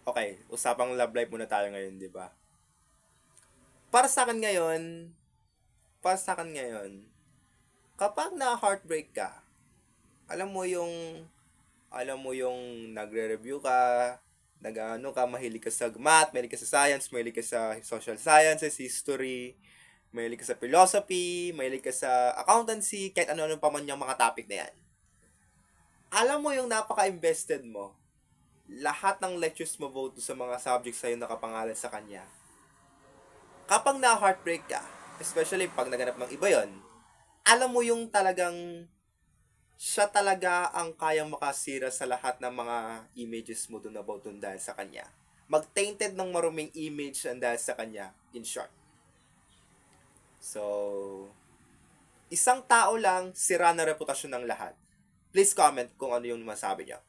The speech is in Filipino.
Okay, usapang love life muna tayo ngayon, 'di ba? Para sa akin ngayon, para sa akin ngayon, kapag na-heartbreak ka, alam mo yung alam mo yung nagre-review ka, nag-aano ka, mahilig ka sa math, mahilig ka sa science, mahilig ka sa social sciences, history, mahilig ka sa philosophy, mahilig ka sa accountancy, kahit ano-ano pa man yung mga topic na yan. Alam mo yung napaka-invested mo, lahat ng lectures mo vote sa mga subjects sa'yo nakapangalan sa kanya. Kapag na-heartbreak ka, especially pag naganap ng iba yon, alam mo yung talagang siya talaga ang kayang makasira sa lahat ng mga images mo dun about dun dahil sa kanya. Mag-tainted ng maruming image ang dahil sa kanya, in short. So, isang tao lang, sira na reputasyon ng lahat. Please comment kung ano yung masabi niya.